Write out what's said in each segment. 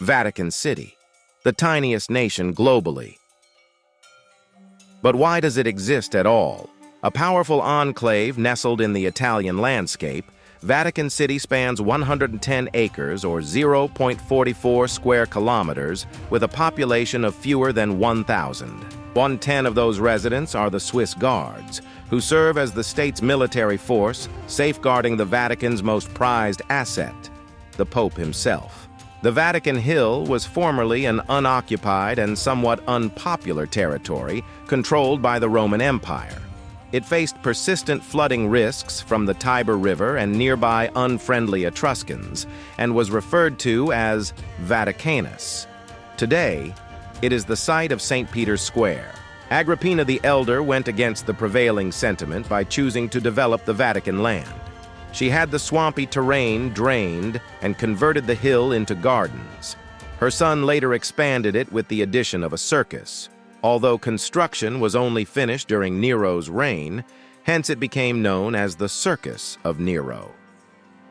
Vatican City, the tiniest nation globally. But why does it exist at all? A powerful enclave nestled in the Italian landscape, Vatican City spans 110 acres or 0.44 square kilometers with a population of fewer than 1,000. 110 of those residents are the Swiss Guards, who serve as the state's military force, safeguarding the Vatican's most prized asset, the Pope himself. The Vatican Hill was formerly an unoccupied and somewhat unpopular territory controlled by the Roman Empire. It faced persistent flooding risks from the Tiber River and nearby unfriendly Etruscans, and was referred to as Vaticanus. Today, it is the site of St. Peter's Square. Agrippina the Elder went against the prevailing sentiment by choosing to develop the Vatican land. She had the swampy terrain drained and converted the hill into gardens. Her son later expanded it with the addition of a circus. Although construction was only finished during Nero's reign, hence it became known as the Circus of Nero.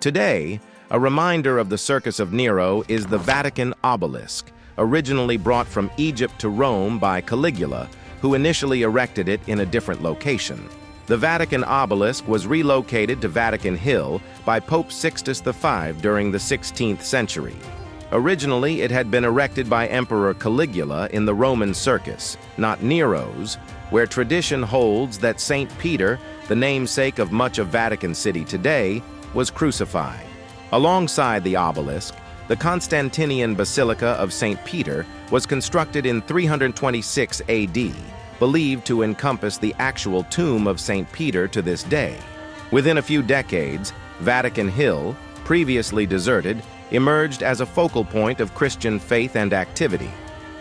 Today, a reminder of the Circus of Nero is the Vatican obelisk, originally brought from Egypt to Rome by Caligula, who initially erected it in a different location. The Vatican obelisk was relocated to Vatican Hill by Pope Sixtus V during the 16th century. Originally, it had been erected by Emperor Caligula in the Roman Circus, not Nero's, where tradition holds that St. Peter, the namesake of much of Vatican City today, was crucified. Alongside the obelisk, the Constantinian Basilica of St. Peter was constructed in 326 AD, believed to encompass the actual tomb of St. Peter to this day. Within a few decades, Vatican Hill, previously deserted, emerged as a focal point of Christian faith and activity.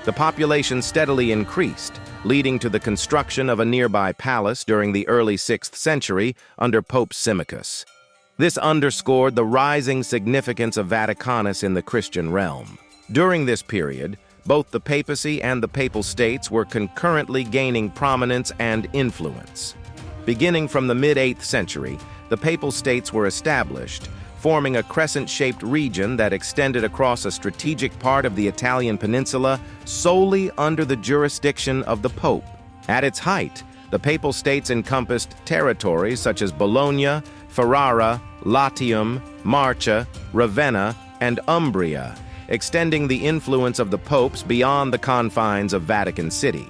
The population steadily increased, leading to the construction of a nearby palace during the early 6th century under Pope Symmachus. This underscored the rising significance of Vaticanus in the Christian realm. During this period, both the papacy and the Papal States were concurrently gaining prominence and influence. Beginning from the mid-8th century, the Papal States were established, forming a crescent-shaped region that extended across a strategic part of the Italian peninsula solely under the jurisdiction of the Pope. At its height, the Papal States encompassed territories such as Bologna, Ferrara, Latium, Marcha, Ravenna, and Umbria, extending the influence of the popes beyond the confines of Vatican City.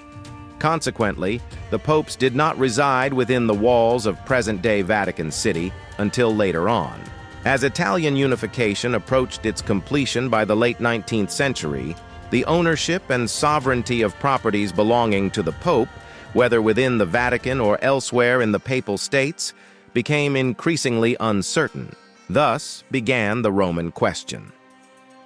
Consequently, the popes did not reside within the walls of present-day Vatican City until later on. As Italian unification approached its completion by the late 19th century, the ownership and sovereignty of properties belonging to the Pope, whether within the Vatican or elsewhere in the Papal States, became increasingly uncertain. Thus began the Roman question.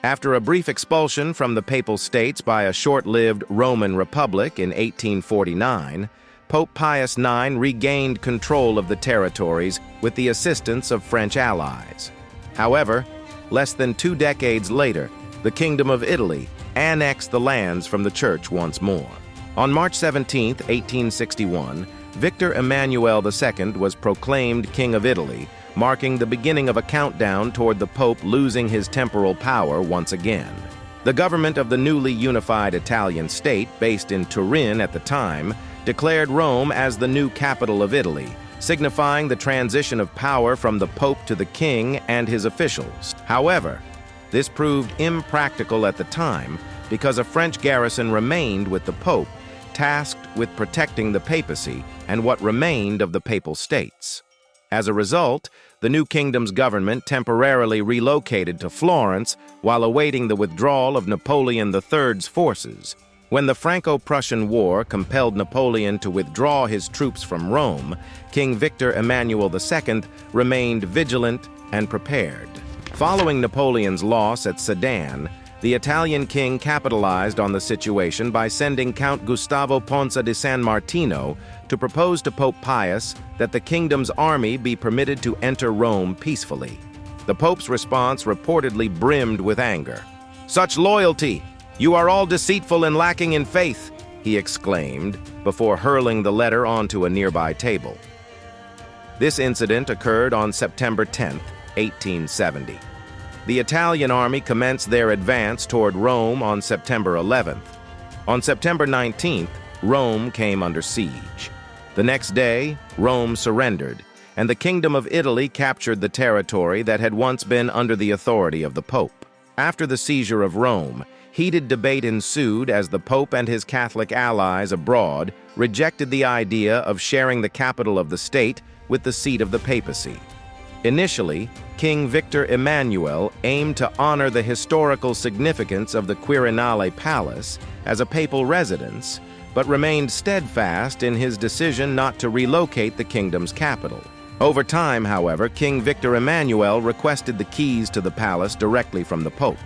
After a brief expulsion from the Papal States by a short-lived Roman Republic in 1849, Pope Pius IX regained control of the territories with the assistance of French allies. However, less than 2 decades later, the Kingdom of Italy annexed the lands from the Church once more. On March 17, 1861, Victor Emmanuel II was proclaimed King of Italy, marking the beginning of a countdown toward the Pope losing his temporal power once again. The government of the newly unified Italian state, based in Turin at the time, declared Rome as the new capital of Italy, signifying the transition of power from the Pope to the King and his officials. However, this proved impractical at the time because a French garrison remained with the Pope, tasked with protecting the papacy and what remained of the Papal States. As a result, the new kingdom's government temporarily relocated to Florence while awaiting the withdrawal of Napoleon III's forces. When the Franco-Prussian War compelled Napoleon to withdraw his troops from Rome, King Victor Emmanuel II remained vigilant and prepared. Following Napoleon's loss at Sedan, the Italian king capitalized on the situation by sending Count Gustavo Ponza di San Martino to propose to Pope Pius that the kingdom's army be permitted to enter Rome peacefully. The Pope's response reportedly brimmed with anger. "Such loyalty! You are all deceitful and lacking in faith," he exclaimed, before hurling the letter onto a nearby table. This incident occurred on September 10, 1870. the Italian army commenced their advance toward Rome on September 11th. On September 19th, Rome came under siege. The next day, Rome surrendered, and the Kingdom of Italy captured the territory that had once been under the authority of the Pope. After the seizure of Rome, heated debate ensued as the Pope and his Catholic allies abroad rejected the idea of sharing the capital of the state with the seat of the papacy. Initially, King Victor Emmanuel aimed to honor the historical significance of the Quirinale Palace as a papal residence, but remained steadfast in his decision not to relocate the kingdom's capital. Over time, however, King Victor Emmanuel requested the keys to the palace directly from the Pope.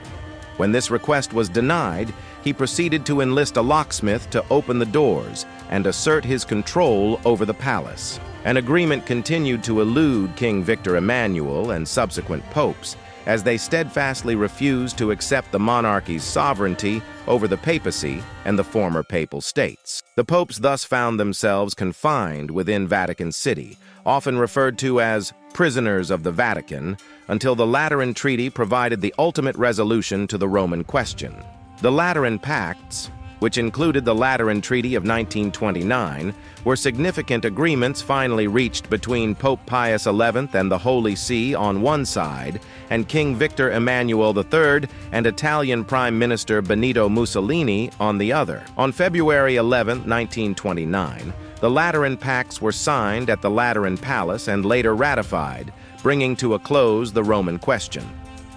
When this request was denied, he proceeded to enlist a locksmith to open the doors and assert his control over the palace. An agreement continued to elude King Victor Emmanuel and subsequent popes, as they steadfastly refused to accept the monarchy's sovereignty over the papacy and the former papal states. The popes thus found themselves confined within Vatican City, often referred to as prisoners of the Vatican, until the Lateran Treaty provided the ultimate resolution to the Roman question. The Lateran Pacts, which included the Lateran Treaty of 1929, were significant agreements finally reached between Pope Pius XI and the Holy See on one side, and King Victor Emmanuel III and Italian Prime Minister Benito Mussolini on the other. On February 11, 1929, the Lateran Pacts were signed at the Lateran Palace and later ratified, bringing to a close the Roman question.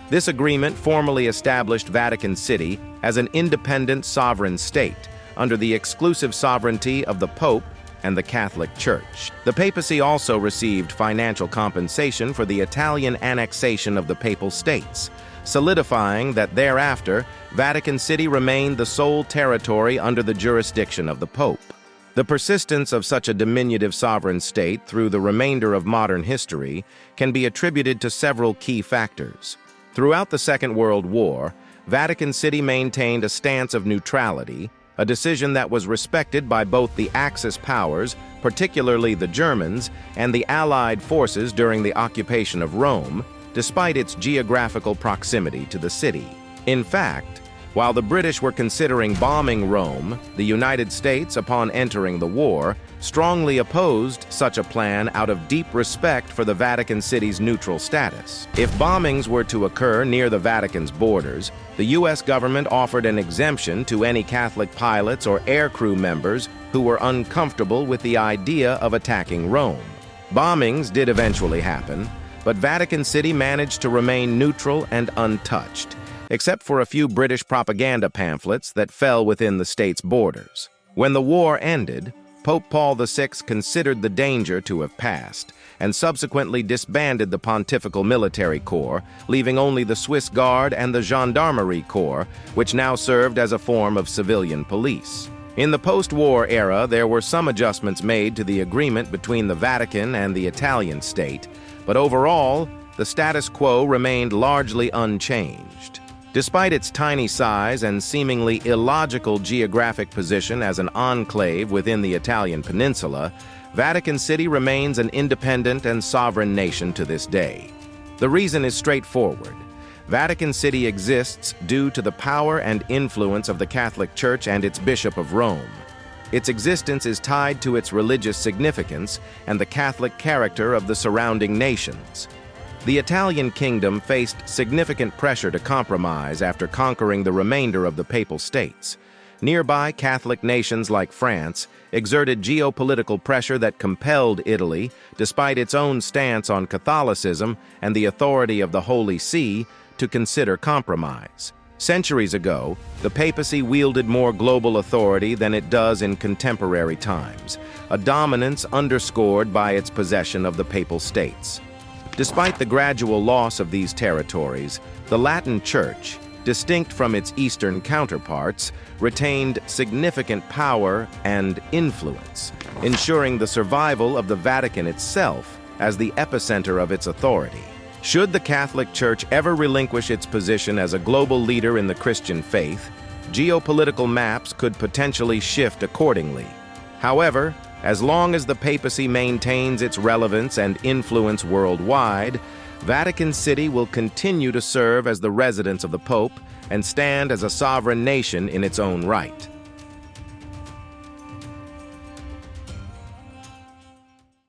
This agreement formally established Vatican City as an independent sovereign state under the exclusive sovereignty of the Pope and the Catholic Church. The papacy also received financial compensation for the Italian annexation of the Papal States, solidifying that thereafter Vatican City remained the sole territory under the jurisdiction of the Pope. The persistence of such a diminutive sovereign state through the remainder of modern history can be attributed to several key factors. Throughout the Second World War, Vatican City maintained a stance of neutrality, a decision that was respected by both the Axis powers, particularly the Germans, and the Allied forces during the occupation of Rome, despite its geographical proximity to the city. In fact, while the British were considering bombing Rome, the United States, upon entering the war, strongly opposed such a plan out of deep respect for the Vatican City's neutral status. If bombings were to occur near the Vatican's borders, the U.S. government offered an exemption to any Catholic pilots or aircrew members who were uncomfortable with the idea of attacking Rome. Bombings did eventually happen, but Vatican City managed to remain neutral and untouched, except for a few British propaganda pamphlets that fell within the state's borders. When the war ended, Pope Paul VI considered the danger to have passed and subsequently disbanded the Pontifical Military Corps, leaving only the Swiss Guard and the Gendarmerie Corps, which now served as a form of civilian police. In the post-war era, there were some adjustments made to the agreement between the Vatican and the Italian state, but overall, the status quo remained largely unchanged. Despite its tiny size and seemingly illogical geographic position as an enclave within the Italian peninsula, Vatican City remains an independent and sovereign nation to this day. The reason is straightforward. Vatican City exists due to the power and influence of the Catholic Church and its Bishop of Rome. Its existence is tied to its religious significance and the Catholic character of the surrounding nations. The Italian kingdom faced significant pressure to compromise after conquering the remainder of the Papal States. Nearby Catholic nations like France exerted geopolitical pressure that compelled Italy, despite its own stance on Catholicism and the authority of the Holy See, to consider compromise. Centuries ago, the papacy wielded more global authority than it does in contemporary times, a dominance underscored by its possession of the Papal States. Despite the gradual loss of these territories, the Latin Church, distinct from its Eastern counterparts, retained significant power and influence, ensuring the survival of the Vatican itself as the epicenter of its authority. Should the Catholic Church ever relinquish its position as a global leader in the Christian faith, geopolitical maps could potentially shift accordingly. However, as long as the papacy maintains its relevance and influence worldwide, Vatican City will continue to serve as the residence of the Pope and stand as a sovereign nation in its own right.